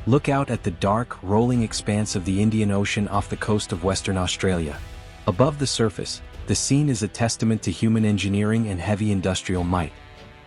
Look out at the dark, rolling expanse of the Indian Ocean off the coast of Western Australia. Above the surface, the scene is a testament to human engineering and heavy industrial might.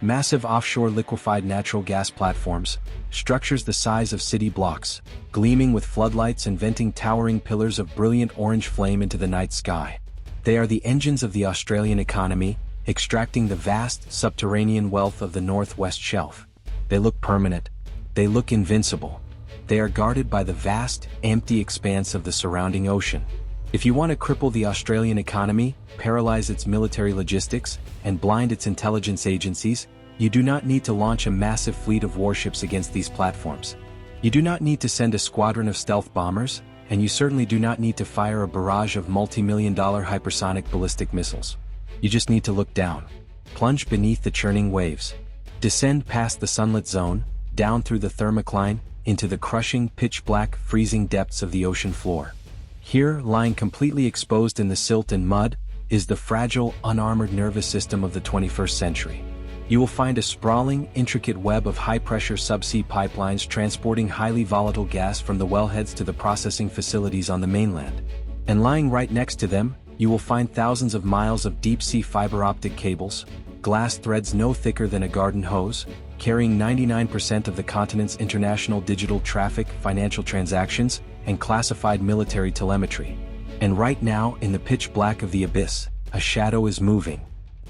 Massive offshore liquefied natural gas platforms, structures the size of city blocks, gleaming with floodlights and venting towering pillars of brilliant orange flame into the night sky. They are the engines of the Australian economy, extracting the vast subterranean wealth of the Northwest Shelf. They look permanent. They look invincible. They are guarded by the vast, empty expanse of the surrounding ocean. If you want to cripple the Australian economy, paralyze its military logistics, and blind its intelligence agencies, you do not need to launch a massive fleet of warships against these platforms. You do not need to send a squadron of stealth bombers, and you certainly do not need to fire a barrage of multi-million-dollar hypersonic ballistic missiles. You just need to look down. Plunge beneath the churning waves. Descend past the sunlit zone, down through the thermocline, into the crushing, pitch-black, freezing depths of the ocean floor. Here, lying completely exposed in the silt and mud, is the fragile, unarmored nervous system of the 21st century. You will find a sprawling, intricate web of high-pressure subsea pipelines transporting highly volatile gas from the wellheads to the processing facilities on the mainland. And lying right next to them, you will find thousands of miles of deep-sea fiber-optic cables, glass threads no thicker than a garden hose, carrying 99% of the continent's international digital traffic, financial transactions, and classified military telemetry. And right now, in the pitch black of the abyss, a shadow is moving.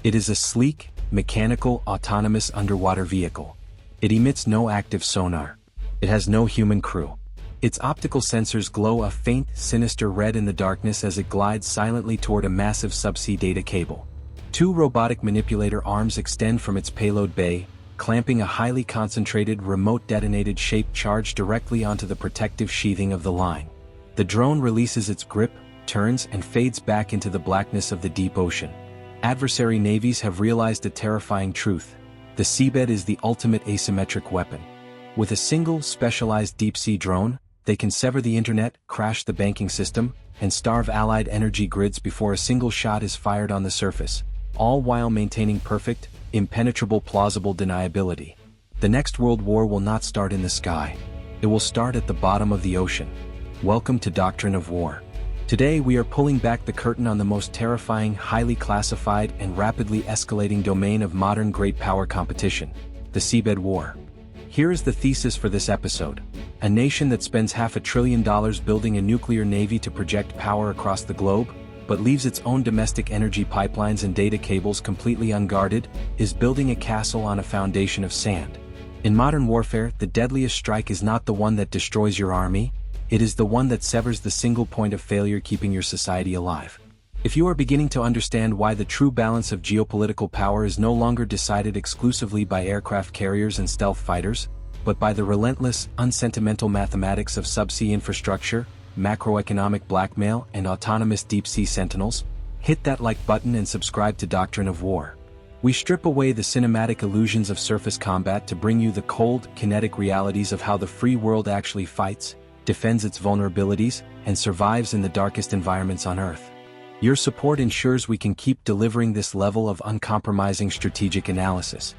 It is a sleek, mechanical, autonomous underwater vehicle. It emits no active sonar. It has no human crew. Its optical sensors glow a faint, sinister red in the darkness as it glides silently toward a massive subsea data cable. Two robotic manipulator arms extend from its payload bay, clamping a highly concentrated, remote-detonated shaped charge directly onto the protective sheathing of the line. The drone releases its grip, turns, and fades back into the blackness of the deep ocean. Adversary navies have realized a terrifying truth. The seabed is the ultimate asymmetric weapon. With a single, specialized deep-sea drone, they can sever the internet, crash the banking system, and starve allied energy grids before a single shot is fired on the surface, all while maintaining perfect, impenetrable plausible deniability. The next world war will not start in the sky. It will start at the bottom of the ocean. Welcome to Doctrine of War. Today we are pulling back the curtain on the most terrifying, highly classified, and rapidly escalating domain of modern great power competition, the seabed war. Here is the thesis for this episode. A nation that spends $500 billion building a nuclear navy to project power across the globe, but leaves its own domestic energy pipelines and data cables completely unguarded, is building a castle on a foundation of sand. In modern warfare, the deadliest strike is not the one that destroys your army, it is the one that severs the single point of failure keeping your society alive. If you are beginning to understand why the true balance of geopolitical power is no longer decided exclusively by aircraft carriers and stealth fighters, but by the relentless, unsentimental mathematics of subsea infrastructure, macroeconomic blackmail, and autonomous deep-sea sentinels, hit that like button and subscribe to Doctrine of War. We strip away the cinematic illusions of surface combat to bring you the cold, kinetic realities of how the free world actually fights, defends its vulnerabilities, and survives in the darkest environments on Earth. Your support ensures we can keep delivering this level of uncompromising strategic analysis.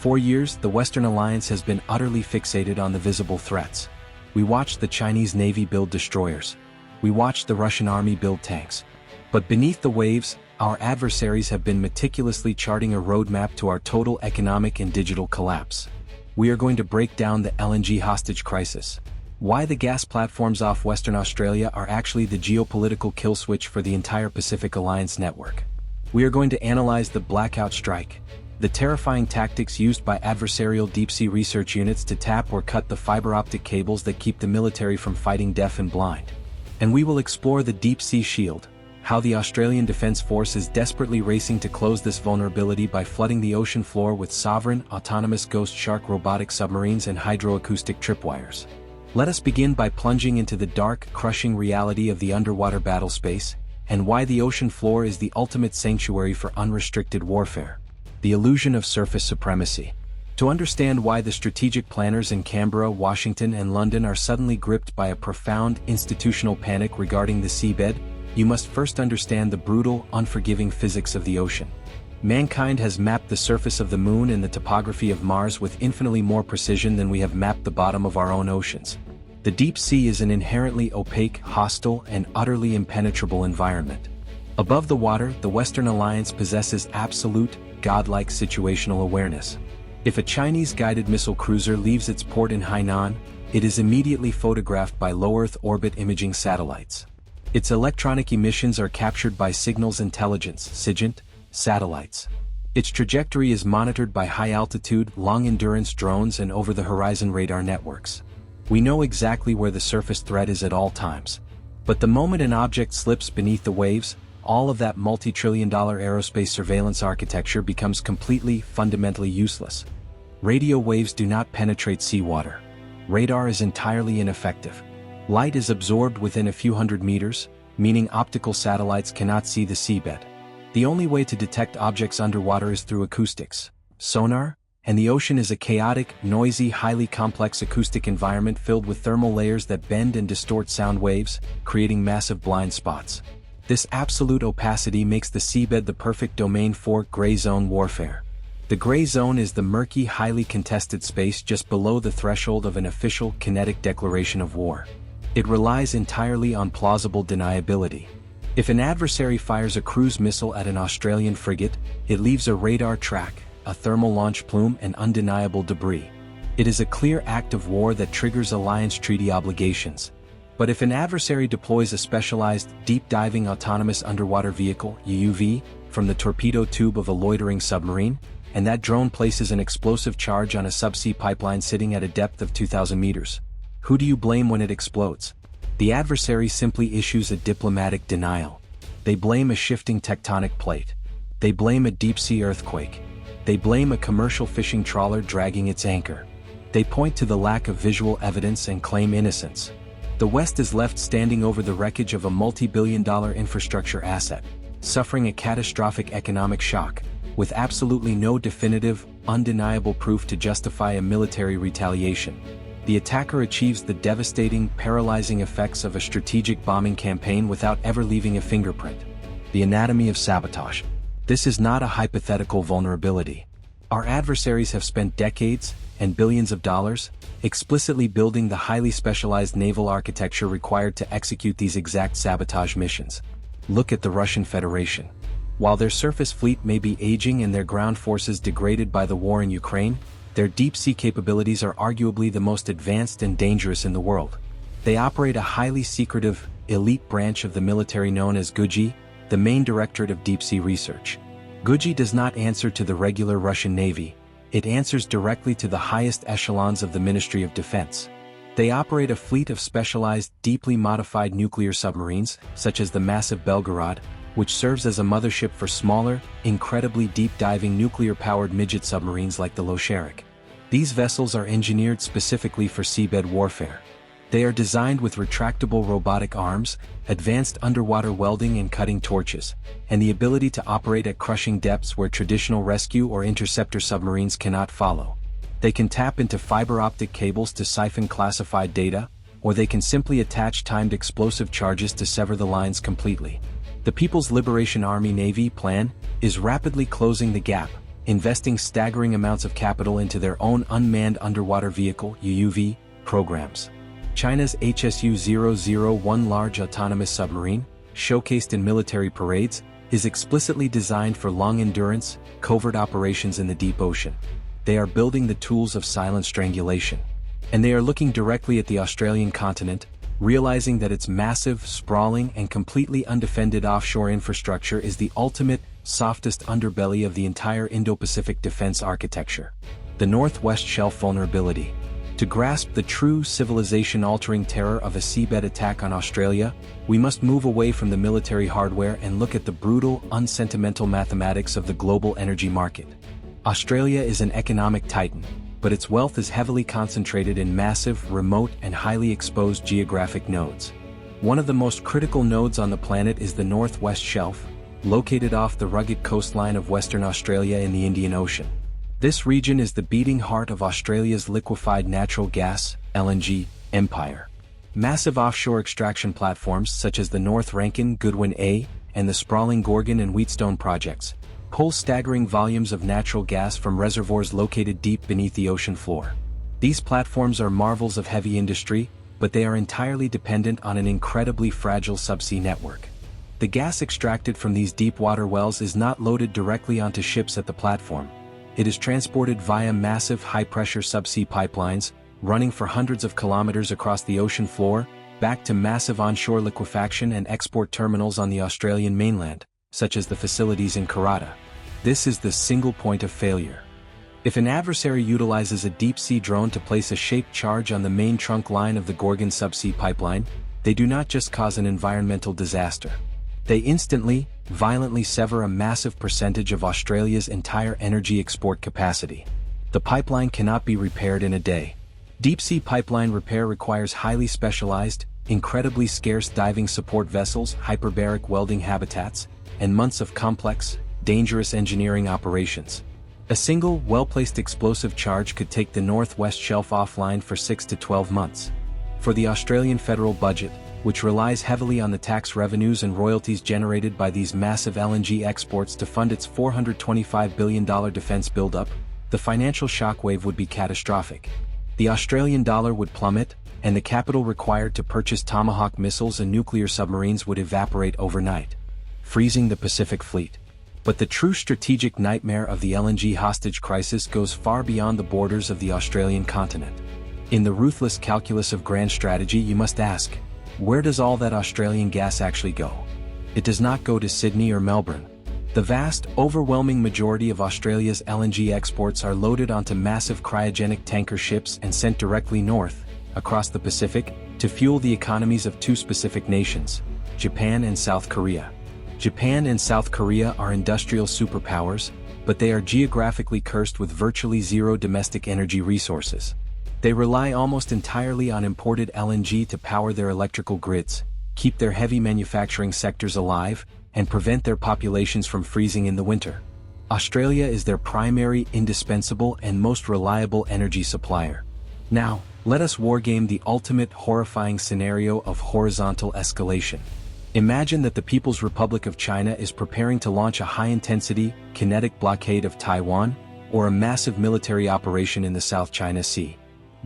For years, the Western Alliance has been utterly fixated on the visible threats. We watched the Chinese Navy build destroyers. We watched the Russian Army build tanks. But beneath the waves, our adversaries have been meticulously charting a roadmap to our total economic and digital collapse. We are going to break down the LNG hostage crisis. Why the gas platforms off Western Australia are actually the geopolitical kill switch for the entire Pacific Alliance network. We are going to analyze the blackout strike, the terrifying tactics used by adversarial deep-sea research units to tap or cut the fiber-optic cables that keep the military from fighting deaf and blind. And we will explore the deep-sea shield, how the Australian Defence Force is desperately racing to close this vulnerability by flooding the ocean floor with sovereign, autonomous Ghost Shark robotic submarines and hydroacoustic tripwires. Let us begin by plunging into the dark, crushing reality of the underwater battle space, and why the ocean floor is the ultimate sanctuary for unrestricted warfare. The illusion of surface supremacy. To understand why the strategic planners in Canberra, Washington, and London are suddenly gripped by a profound institutional panic regarding the seabed, you must first understand the brutal, unforgiving physics of the ocean. Mankind has mapped the surface of the Moon and the topography of Mars with infinitely more precision than we have mapped the bottom of our own oceans. The deep sea is an inherently opaque, hostile, and utterly impenetrable environment. Above the water, the Western Alliance possesses absolute, godlike situational awareness. If a Chinese guided missile cruiser leaves its port in Hainan, it is immediately photographed by low-Earth orbit imaging satellites. Its electronic emissions are captured by Signals Intelligence (SIGINT) satellites. Its trajectory is monitored by high-altitude, long-endurance drones and over-the-horizon radar networks. We know exactly where the surface threat is at all times. But the moment an object slips beneath the waves, all of that multi-trillion-dollar aerospace surveillance architecture becomes completely, fundamentally useless. Radio waves do not penetrate seawater. Radar is entirely ineffective. Light is absorbed within a few hundred meters, meaning optical satellites cannot see the seabed. The only way to detect objects underwater is through acoustics, sonar, and the ocean is a chaotic, noisy, highly complex acoustic environment filled with thermal layers that bend and distort sound waves, creating massive blind spots. This absolute opacity makes the seabed the perfect domain for gray zone warfare. The gray zone is the murky, highly contested space just below the threshold of an official, kinetic declaration of war. It relies entirely on plausible deniability. If an adversary fires a cruise missile at an Australian frigate, it leaves a radar track, a thermal launch plume, and undeniable debris. It is a clear act of war that triggers alliance treaty obligations. But if an adversary deploys a specialized, deep-diving autonomous underwater vehicle, UUV, from the torpedo tube of a loitering submarine, and that drone places an explosive charge on a subsea pipeline sitting at a depth of 2,000 meters, who do you blame when it explodes? The adversary simply issues a diplomatic denial. They blame a shifting tectonic plate. They blame a deep-sea earthquake. They blame a commercial fishing trawler dragging its anchor. They point to the lack of visual evidence and claim innocence. The West is left standing over the wreckage of a multi-billion-dollar infrastructure asset, suffering a catastrophic economic shock, with absolutely no definitive, undeniable proof to justify a military retaliation. The attacker achieves the devastating, paralyzing effects of a strategic bombing campaign without ever leaving a fingerprint. The anatomy of sabotage. This is not a hypothetical vulnerability. Our adversaries have spent decades, and billions of dollars, explicitly building the highly specialized naval architecture required to execute these exact sabotage missions. Look at the Russian Federation. While their surface fleet may be aging and their ground forces degraded by the war in Ukraine, their deep-sea capabilities are arguably the most advanced and dangerous in the world. They operate a highly secretive, elite branch of the military known as GUJI, the main directorate of deep-sea research. GUJI does not answer to the regular Russian Navy, it answers directly to the highest echelons of the Ministry of Defense. They operate a fleet of specialized, deeply modified nuclear submarines, such as the massive Belgorod, which serves as a mothership for smaller, incredibly deep-diving nuclear-powered midget submarines like the Losherik. These vessels are engineered specifically for seabed warfare. They are designed with retractable robotic arms, advanced underwater welding and cutting torches, and the ability to operate at crushing depths where traditional rescue or interceptor submarines cannot follow. They can tap into fiber-optic cables to siphon classified data, or they can simply attach timed explosive charges to sever the lines completely. The People's Liberation Army Navy plan is rapidly closing the gap, investing staggering amounts of capital into their own unmanned underwater vehicle (UUV) programs. China's HSU-001 large autonomous submarine, showcased in military parades, is explicitly designed for long-endurance, covert operations in the deep ocean. They are building the tools of silent strangulation. And they are looking directly at the Australian continent, realizing that its massive, sprawling, and completely undefended offshore infrastructure is the ultimate, softest underbelly of the entire Indo-Pacific defense architecture. The Northwest Shelf vulnerability. To grasp the true civilization-altering terror of a seabed attack on Australia, we must move away from the military hardware and look at the brutal, unsentimental mathematics of the global energy market. Australia is an economic titan, but its wealth is heavily concentrated in massive, remote, and highly exposed geographic nodes. One of the most critical nodes on the planet is the Northwest Shelf, located off the rugged coastline of Western Australia in the Indian Ocean. This region is the beating heart of Australia's liquefied natural gas, LNG, empire. Massive offshore extraction platforms such as the North Rankin Goodwin A and the sprawling Gorgon and Wheatstone projects pull staggering volumes of natural gas from reservoirs located deep beneath the ocean floor. These platforms are marvels of heavy industry, but they are entirely dependent on an incredibly fragile subsea network. The gas extracted from these deep-water wells is not loaded directly onto ships at the platform. It is transported via massive high-pressure subsea pipelines, running for hundreds of kilometers across the ocean floor, back to massive onshore liquefaction and export terminals on the Australian mainland, such as the facilities in Karata. This is the single point of failure. If an adversary utilizes a deep-sea drone to place a shaped charge on the main trunk line of the Gorgon subsea pipeline, they do not just cause an environmental disaster. They instantly, violently sever a massive percentage of Australia's entire energy export capacity. The pipeline cannot be repaired in a day. Deep-sea pipeline repair requires highly specialized, incredibly scarce diving support vessels, hyperbaric welding habitats, and months of complex, dangerous engineering operations. A single, well-placed explosive charge could take the Northwest Shelf offline for 6 to 12 months. For the Australian federal budget, which relies heavily on the tax revenues and royalties generated by these massive LNG exports to fund its $425 billion defense buildup, the financial shockwave would be catastrophic. The Australian dollar would plummet, and the capital required to purchase Tomahawk missiles and nuclear submarines would evaporate overnight, freezing the Pacific Fleet. But the true strategic nightmare of the LNG hostage crisis goes far beyond the borders of the Australian continent. In the ruthless calculus of grand strategy, you must ask, where does all that Australian gas actually go? It does not go to Sydney or Melbourne. The vast, overwhelming majority of Australia's LNG exports are loaded onto massive cryogenic tanker ships and sent directly north, across the Pacific, to fuel the economies of two specific nations, Japan and South Korea. Japan and South Korea are industrial superpowers, but they are geographically cursed with virtually zero domestic energy resources. They rely almost entirely on imported LNG to power their electrical grids, keep their heavy manufacturing sectors alive, and prevent their populations from freezing in the winter. Australia is their primary, indispensable, and most reliable energy supplier. Now, let us wargame the ultimate horrifying scenario of horizontal escalation. Imagine that the People's Republic of China is preparing to launch a high-intensity, kinetic blockade of Taiwan, or a massive military operation in the South China Sea.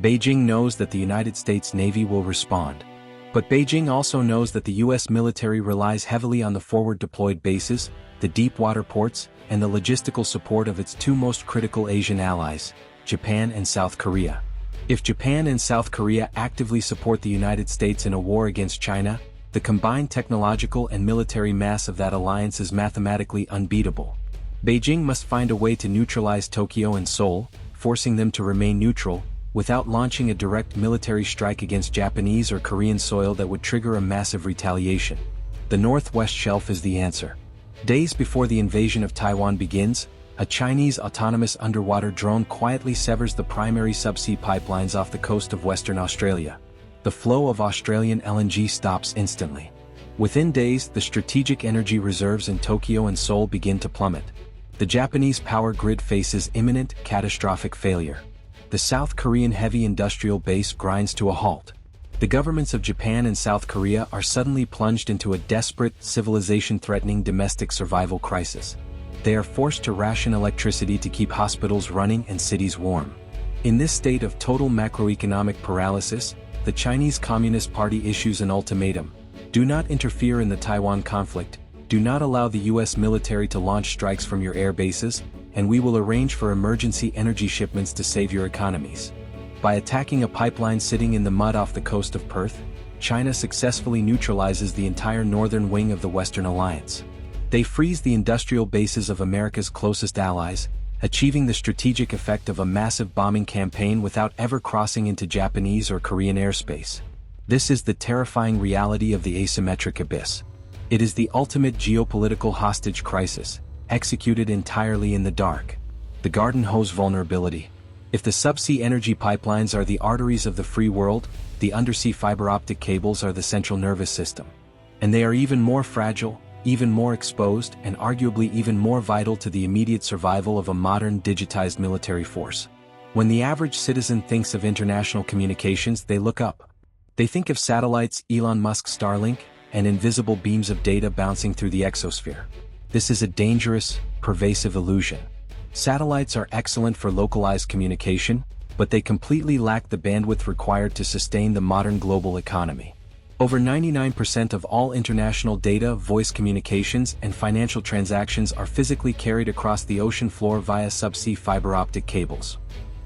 Beijing knows that the United States Navy will respond. But Beijing also knows that the U.S. military relies heavily on the forward-deployed bases, the deep-water ports, and the logistical support of its two most critical Asian allies, Japan and South Korea. If Japan and South Korea actively support the United States in a war against China, the combined technological and military mass of that alliance is mathematically unbeatable. Beijing must find a way to neutralize Tokyo and Seoul, forcing them to remain neutral, without launching a direct military strike against Japanese or Korean soil that would trigger a massive retaliation. The Northwest Shelf is the answer. Days before the invasion of Taiwan begins, a Chinese autonomous underwater drone quietly severs the primary subsea pipelines off the coast of Western Australia. The flow of Australian LNG stops instantly. Within days, the strategic energy reserves in Tokyo and Seoul begin to plummet. The Japanese power grid faces imminent, catastrophic failure. The South Korean heavy industrial base grinds to a halt. The governments of Japan and South Korea are suddenly plunged into a desperate, civilization-threatening domestic survival crisis. They are forced to ration electricity to keep hospitals running and cities warm. In this state of total macroeconomic paralysis, the Chinese Communist Party issues an ultimatum: do not interfere in the Taiwan conflict, do not allow the U.S. military to launch strikes from your air bases, and we will arrange for emergency energy shipments to save your economies. By attacking a pipeline sitting in the mud off the coast of Perth, China successfully neutralizes the entire northern wing of the Western Alliance. They freeze the industrial bases of America's closest allies, achieving the strategic effect of a massive bombing campaign without ever crossing into Japanese or Korean airspace. This is the terrifying reality of the asymmetric abyss. It is the ultimate geopolitical hostage crisis, executed entirely in the dark. The garden hose vulnerability. If the subsea energy pipelines are the arteries of the free world, the undersea fiber-optic cables are the central nervous system. And they are even more fragile, even more exposed, and arguably even more vital to the immediate survival of a modern digitized military force. When the average citizen thinks of international communications, they look up. They think of satellites, Elon Musk's Starlink, and invisible beams of data bouncing through the exosphere. This is a dangerous, pervasive illusion. Satellites are excellent for localized communication, but they completely lack the bandwidth required to sustain the modern global economy. Over 99% of all international data, voice communications, and financial transactions are physically carried across the ocean floor via subsea fiber-optic cables.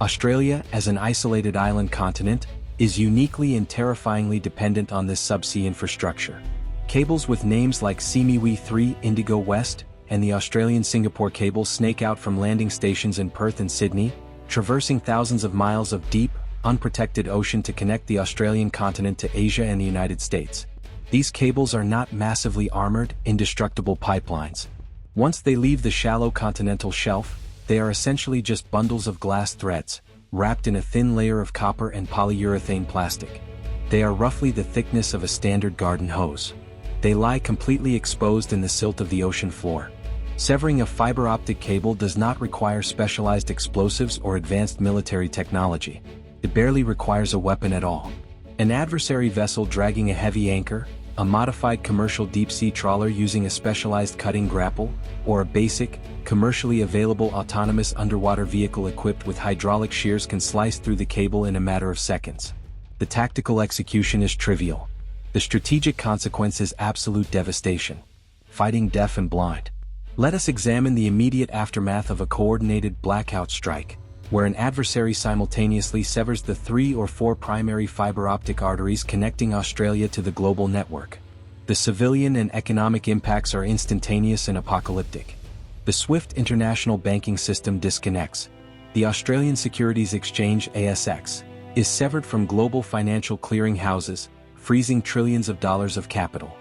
Australia, as an isolated island continent, is uniquely and terrifyingly dependent on this subsea infrastructure. Cables with names like Seamewe 3 Indigo West and the Australian Singapore cable snake out from landing stations in Perth and Sydney, traversing thousands of miles of deep, unprotected ocean to connect the Australian continent to Asia and the United States. These cables are not massively armored, indestructible pipelines. Once they leave the shallow continental shelf, they are essentially just bundles of glass threads, wrapped in a thin layer of copper and polyurethane plastic. They are roughly the thickness of a standard garden hose. They lie completely exposed in the silt of the ocean floor. Severing a fiber-optic cable does not require specialized explosives or advanced military technology. It barely requires a weapon at all. An adversary vessel dragging a heavy anchor, a modified commercial deep-sea trawler using a specialized cutting grapple, or a basic, commercially available autonomous underwater vehicle equipped with hydraulic shears can slice through the cable in a matter of seconds. The tactical execution is trivial. The strategic consequence is absolute devastation. Fighting deaf and blind. Let us examine the immediate aftermath of a coordinated blackout strike, where an adversary simultaneously severs the 3 or 4 primary fiber-optic arteries connecting Australia to the global network. The civilian and economic impacts are instantaneous and apocalyptic. The SWIFT international banking system disconnects. The Australian Securities Exchange (ASX) is severed from global financial clearing houses, freezing trillions of dollars of capital.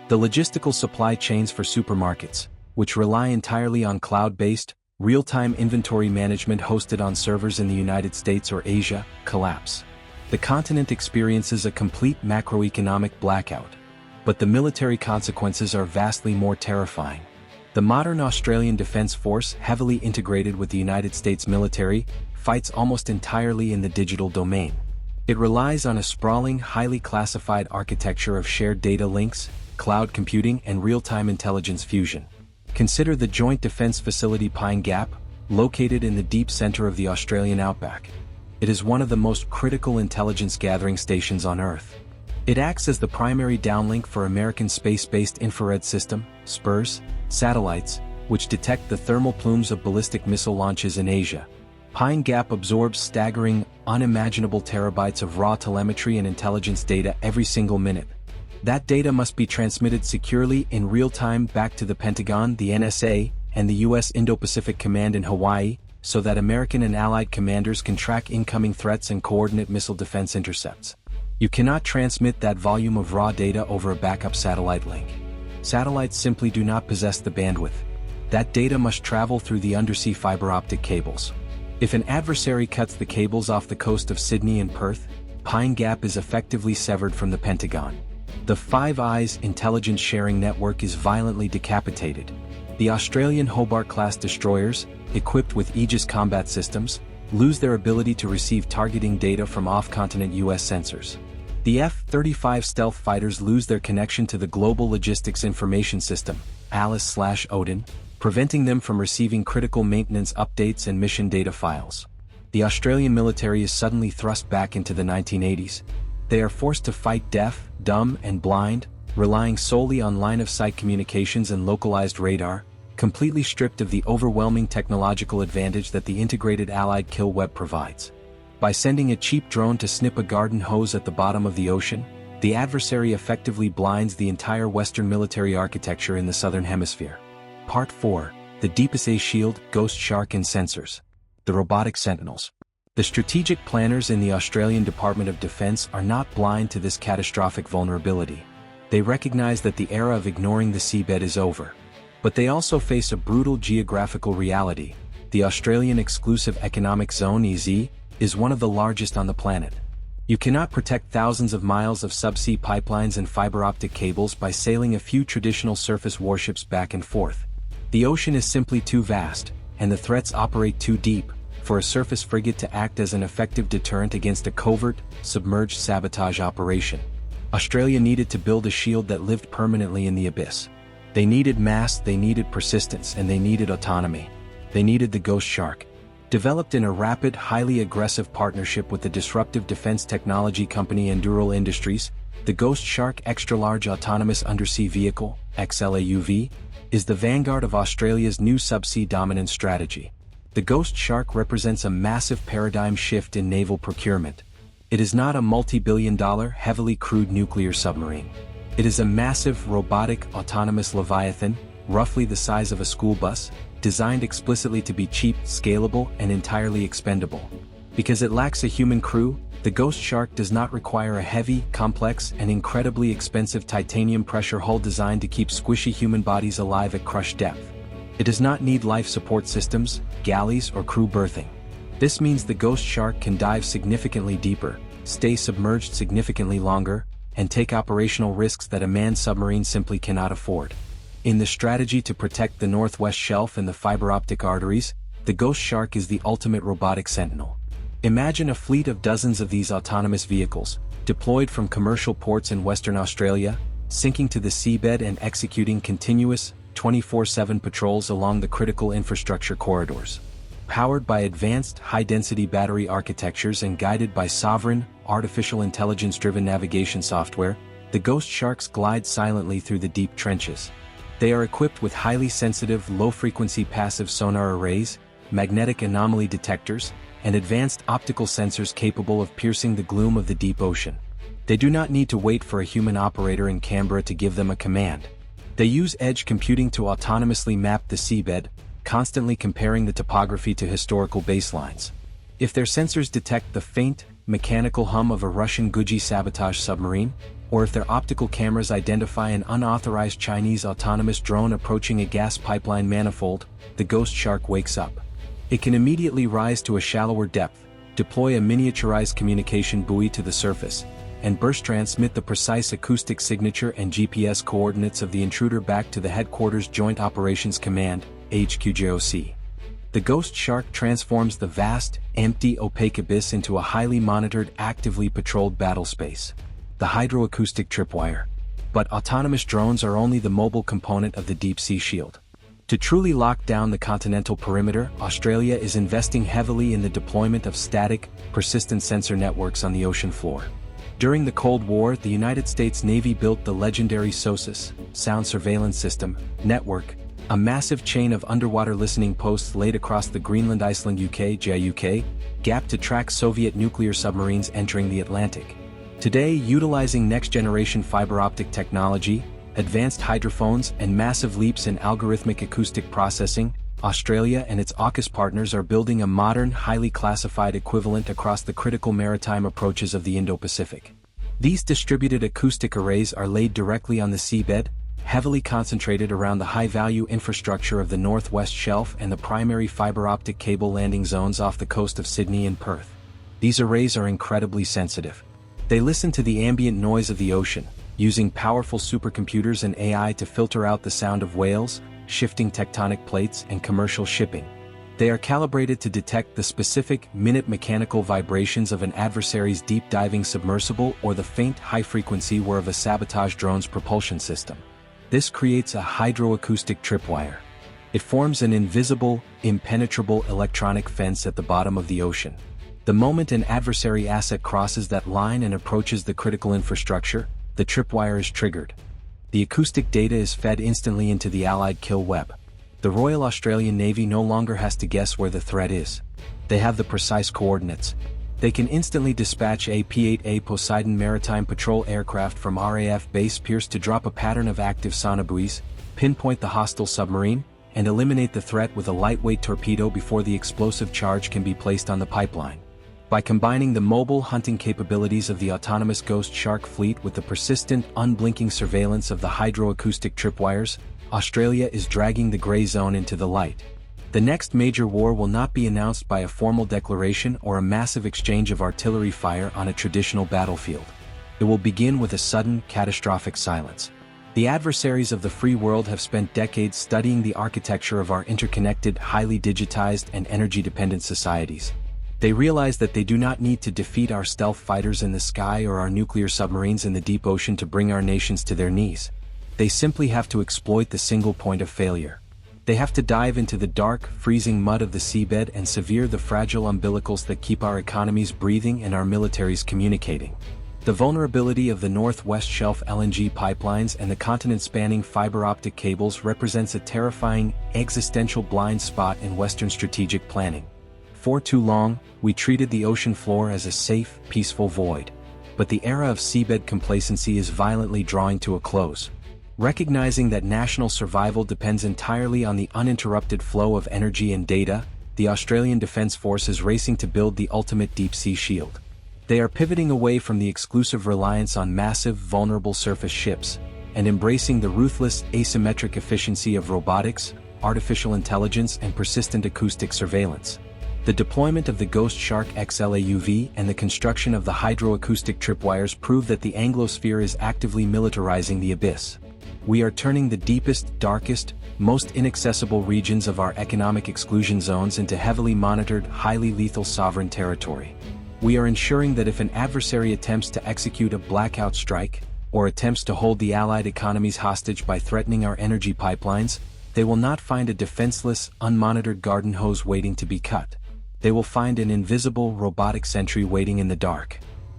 The logistical supply chains for supermarkets, which rely entirely on cloud-based, real-time inventory management hosted on servers in the United States or Asia, collapse. The continent experiences a complete macroeconomic blackout. But the military consequences are vastly more terrifying. The modern Australian Defence Force, heavily integrated with the United States military, fights almost entirely in the digital domain. It relies on a sprawling, highly classified architecture of shared data links, cloud computing, and real-time intelligence fusion. Consider the Joint Defence Facility Pine Gap, located in the deep center of the Australian outback. It is one of the most critical intelligence gathering stations on Earth. It acts as the primary downlink for American space-based infrared system, SPIRS, satellites, which detect the thermal plumes of ballistic missile launches in Asia. Pine Gap absorbs staggering, unimaginable terabytes of raw telemetry and intelligence data every single minute. That data must be transmitted securely in real time back to the Pentagon, the NSA, and the U.S. Indo-Pacific Command in Hawaii, so that American and Allied commanders can track incoming threats and coordinate missile defense intercepts. You cannot transmit that volume of raw data over a backup satellite link. Satellites simply do not possess the bandwidth. That data must travel through the undersea fiber-optic cables. If an adversary cuts the cables off the coast of Sydney and Perth, Pine Gap is effectively severed from the Pentagon. The Five Eyes intelligence sharing network is violently decapitated. The Australian Hobart-class destroyers, equipped with Aegis combat systems, lose their ability to receive targeting data from off-continent U.S. sensors. The F-35 stealth fighters lose their connection to the Global Logistics Information System, ALICE/ODIN, preventing them from receiving critical maintenance updates and mission data files. The Australian military is suddenly thrust back into the 1980s. They are forced to fight deaf, dumb, and blind, relying solely on line-of-sight communications and localized radar, completely stripped of the overwhelming technological advantage that the integrated Allied kill web provides. By sending a cheap drone to snip a garden hose at the bottom of the ocean, the adversary effectively blinds the entire Western military architecture in the Southern Hemisphere. Part 4. The Deepest Sea Shield, Ghost Shark and Sensors. The Robotic Sentinels. The strategic planners in the Australian Department of Defence are not blind to this catastrophic vulnerability. They recognize that the era of ignoring the seabed is over. But they also face a brutal geographical reality. The Australian Exclusive Economic Zone (EZ) is one of the largest on the planet. You cannot protect thousands of miles of subsea pipelines and fiber-optic cables by sailing a few traditional surface warships back and forth. The ocean is simply too vast, and the threats operate too deep, for a surface frigate to act as an effective deterrent against a covert, submerged sabotage operation. Australia needed to build a shield that lived permanently in the abyss. They needed mass, they needed persistence, and they needed autonomy. They needed the Ghost Shark. Developed in a rapid, highly aggressive partnership with the disruptive defense technology company Enduril Industries, the Ghost Shark Extra-Large Autonomous Undersea Vehicle, XLAUV, is the vanguard of Australia's new subsea dominance strategy. The Ghost Shark represents a massive paradigm shift in naval procurement. It is not a multi-billion-dollar, heavily crewed nuclear submarine. It is a massive, robotic, autonomous leviathan, roughly the size of a school bus, designed explicitly to be cheap, scalable, and entirely expendable. Because it lacks a human crew, the Ghost Shark does not require a heavy, complex, and incredibly expensive titanium pressure hull designed to keep squishy human bodies alive at crush depth. It does not need life support systems, galleys, or crew berthing. This means the Ghost Shark can dive significantly deeper, stay submerged significantly longer, and take operational risks that a manned submarine simply cannot afford. In the strategy to protect the Northwest Shelf and the fiber-optic arteries, the Ghost Shark is the ultimate robotic sentinel. Imagine a fleet of dozens of these autonomous vehicles, deployed from commercial ports in Western Australia, sinking to the seabed and executing continuous, 24/7 patrols along the critical infrastructure corridors. Powered by advanced, high-density battery architectures and guided by sovereign, artificial intelligence-driven navigation software, the Ghost Sharks glide silently through the deep trenches. They are equipped with highly sensitive, low-frequency passive sonar arrays, magnetic anomaly detectors, and advanced optical sensors capable of piercing the gloom of the deep ocean. They do not need to wait for a human operator in Canberra to give them a command. They use edge computing to autonomously map the seabed, constantly comparing the topography to historical baselines. If their sensors detect the faint, mechanical hum of a Russian Guji sabotage submarine, or if their optical cameras identify an unauthorized Chinese autonomous drone approaching a gas pipeline manifold, the Ghost Shark wakes up. It can immediately rise to a shallower depth, deploy a miniaturized communication buoy to the surface, and burst transmit the precise acoustic signature and GPS coordinates of the intruder back to the Headquarters Joint Operations Command, HQJOC. The Ghost Shark transforms the vast, empty, opaque abyss into a highly monitored, actively patrolled battle space. The hydroacoustic tripwire. But autonomous drones are only the mobile component of the deep-sea shield. To truly lock down the continental perimeter, Australia is investing heavily in the deployment of static, persistent sensor networks on the ocean floor. During the Cold War, the United States Navy built the legendary SOSUS, Sound Surveillance System, network, a massive chain of underwater listening posts laid across the Greenland-Iceland (UK) gap to track Soviet nuclear submarines entering the Atlantic. Today, utilizing next-generation fiber-optic technology, advanced hydrophones, and massive leaps in algorithmic acoustic processing, Australia and its AUKUS partners are building a modern, highly classified equivalent across the critical maritime approaches of the Indo-Pacific. These distributed acoustic arrays are laid directly on the seabed, heavily concentrated around the high-value infrastructure of the Northwest Shelf and the primary fiber-optic cable landing zones off the coast of Sydney and Perth. These arrays are incredibly sensitive. They listen to the ambient noise of the ocean, using powerful supercomputers and AI to filter out the sound of whales, shifting tectonic plates, and commercial shipping. They are calibrated to detect the specific, minute mechanical vibrations of an adversary's deep-diving submersible or the faint, high-frequency whir of a sabotage drone's propulsion system. This creates a hydroacoustic tripwire. It forms an invisible, impenetrable electronic fence at the bottom of the ocean. The moment an adversary asset crosses that line and approaches the critical infrastructure, the tripwire is triggered. The acoustic data is fed instantly into the Allied kill web. The Royal Australian Navy no longer has to guess where the threat is. They have the precise coordinates. They can instantly dispatch a P-8A Poseidon maritime patrol aircraft from RAF Base Pierce to drop a pattern of active sonobuoys, pinpoint the hostile submarine, and eliminate the threat with a lightweight torpedo before the explosive charge can be placed on the pipeline. By combining the mobile hunting capabilities of the autonomous Ghost Shark fleet with the persistent, unblinking surveillance of the hydroacoustic tripwires, Australia is dragging the grey zone into the light. The next major war will not be announced by a formal declaration or a massive exchange of artillery fire on a traditional battlefield. It will begin with a sudden, catastrophic silence. The adversaries of the free world have spent decades studying the architecture of our interconnected, highly digitized, and energy-dependent societies. They realize that they do not need to defeat our stealth fighters in the sky or our nuclear submarines in the deep ocean to bring our nations to their knees. They simply have to exploit the single point of failure. They have to dive into the dark, freezing mud of the seabed and sever the fragile umbilicals that keep our economies breathing and our militaries communicating. The vulnerability of the Northwest Shelf LNG pipelines and the continent-spanning fiber-optic cables represents a terrifying, existential blind spot in Western strategic planning. For too long, we treated the ocean floor as a safe, peaceful void. But the era of seabed complacency is violently drawing to a close. Recognizing that national survival depends entirely on the uninterrupted flow of energy and data, the Australian Defence Force is racing to build the ultimate deep-sea shield. They are pivoting away from the exclusive reliance on massive, vulnerable surface ships, and embracing the ruthless, asymmetric efficiency of robotics, artificial intelligence and persistent acoustic surveillance. The deployment of the Ghost Shark XLAUV and the construction of the hydroacoustic tripwires prove that the Anglosphere is actively militarizing the abyss. We are turning the deepest, darkest, most inaccessible regions of our economic exclusion zones into heavily monitored, highly lethal sovereign territory. We are ensuring that if an adversary attempts to execute a blackout strike, or attempts to hold the Allied economies hostage by threatening our energy pipelines, they will not find a defenseless, unmonitored garden hose waiting to be cut. They will find an invisible, robotic sentry waiting in the dark.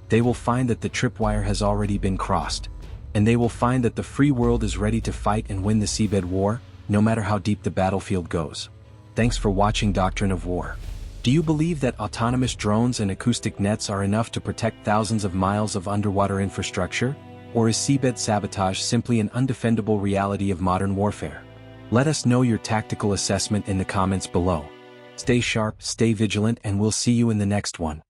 They will find that the tripwire has already been crossed. And they will find that the free world is ready to fight and win the seabed war, no matter how deep the battlefield goes. Thanks for watching Doctrine of War. Do you believe that autonomous drones and acoustic nets are enough to protect thousands of miles of underwater infrastructure? Or is seabed sabotage simply an undefendable reality of modern warfare? Let us know your tactical assessment in the comments below. Stay sharp, stay vigilant, and we'll see you in the next one.